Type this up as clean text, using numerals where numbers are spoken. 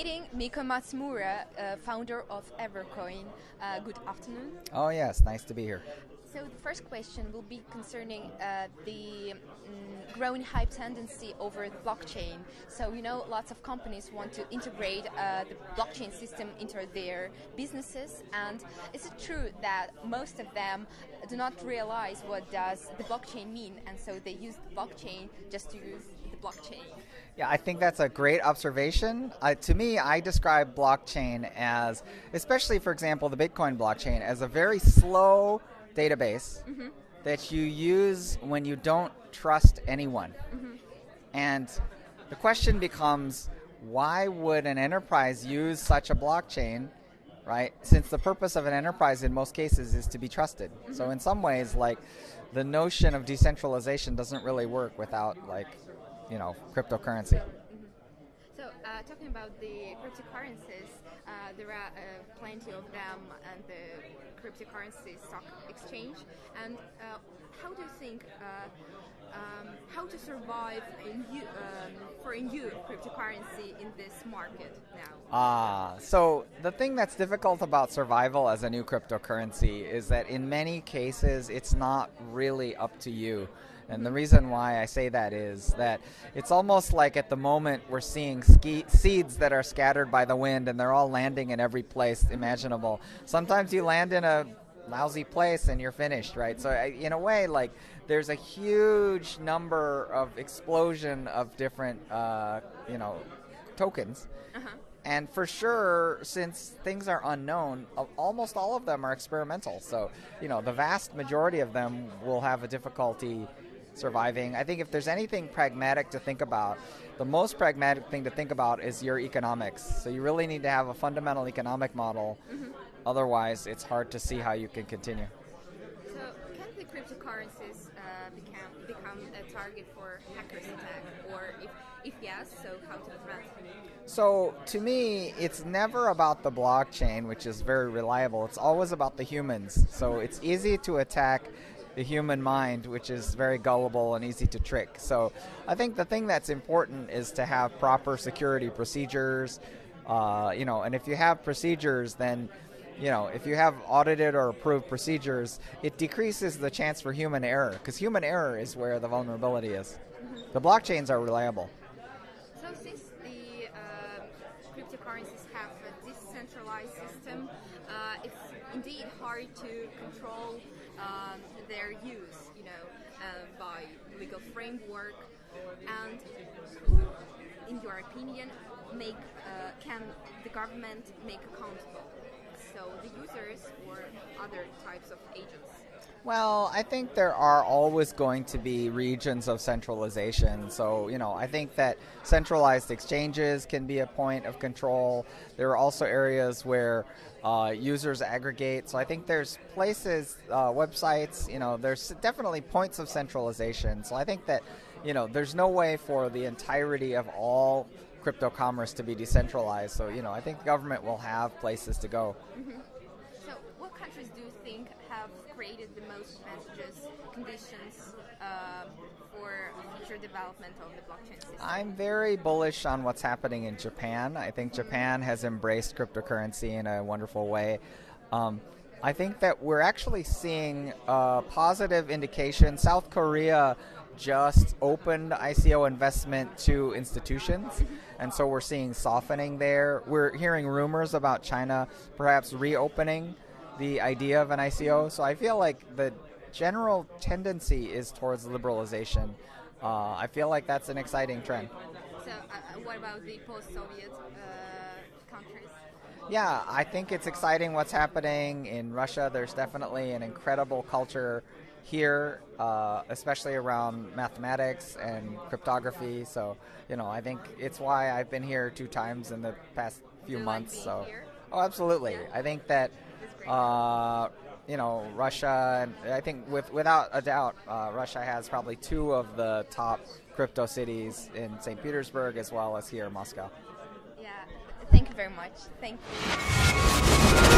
meeting Miko Matsumura, founder of Evercoin. Good afternoon. Oh yes, nice to be here. So the first question will be concerning the growing hype tendency over the blockchain. So lots of companies want to integrate the blockchain system into their businesses, and is it true that most of them do not realize what does the blockchain mean, and so they use the blockchain just to use the blockchain? Yeah, I think that's a great observation. To me, I describe blockchain as, especially for example, the Bitcoin blockchain, as a very slow database that you use when you don't trust anyone. And the question becomes, why would an enterprise use such a blockchain, right? Since the purpose of an enterprise in most cases is to be trusted. So in some ways, like, the notion of decentralization doesn't really work without, like, cryptocurrency. So talking about the cryptocurrencies, there are plenty of them and the cryptocurrency stock exchange. And how do you think how to survive for a new cryptocurrency in this market now? So the thing that's difficult about survival as a new cryptocurrency is that in many cases it's not really up to you. And the reason why I say that is that it's almost like at the moment we're seeing seeds that are scattered by the wind and they're all landing in every place imaginable. Sometimes you land in a lousy place and you're finished, right? So in a way, like, there's a huge number of explosion of different, tokens. And for sure, since things are unknown, almost all of them are experimental. So, the vast majority of them will have a difficulty surviving. I think if there's anything pragmatic to think about, the most pragmatic thing to think about is your economics. So you really need to have a fundamental economic model. Otherwise, it's hard to see how you can continue. So can the cryptocurrencies become a target for hackers attack? Or if yes, so how to prevent it? So to me, it's never about the blockchain, which is very reliable. It's always about the humans. So it's easy to attack the human mind, which is very gullible and easy to trick. So I think the thing that's important is to have proper security procedures, and if you have procedures, then, if you have audited or approved procedures, it decreases the chance for human error, because human error is where the vulnerability is. The blockchains are reliable. So since the cryptocurrencies have a decentralized system, it's indeed hard to control their use, by legal framework. And who, in your opinion, can the government make accountable? So the users or other types of agents? Well, I think there are always going to be regions of centralization. So, I think that centralized exchanges can be a point of control. There are also areas where users aggregate. So I think there's places, websites, there's definitely points of centralization. So I think that, there's no way for the entirety of all crypto commerce to be decentralized. So, I think the government will have places to go. So what countries do you think have created the most advantageous conditions for future development of the blockchain system? I'm very bullish on what's happening in Japan. I think Japan has embraced cryptocurrency in a wonderful way. I think that we're actually seeing positive indication. South Korea just opened ICO investment to institutions, and so we're seeing softening there. We're hearing rumors about China perhaps reopening the idea of an ICO. So I feel like the general tendency is towards liberalization. I feel like that's an exciting trend. So what about the post-Soviet countries? Yeah, I think it's exciting what's happening in Russia. There's definitely an incredible culture here, especially around mathematics and cryptography. So, I think it's why I've been here 2 times in the past few months. So, oh, absolutely. Yeah. I think that, Russia, I think without a doubt, Russia has probably 2 of the top crypto cities in St. Petersburg as well as here in Moscow. Yeah, thank you very much. Thank you.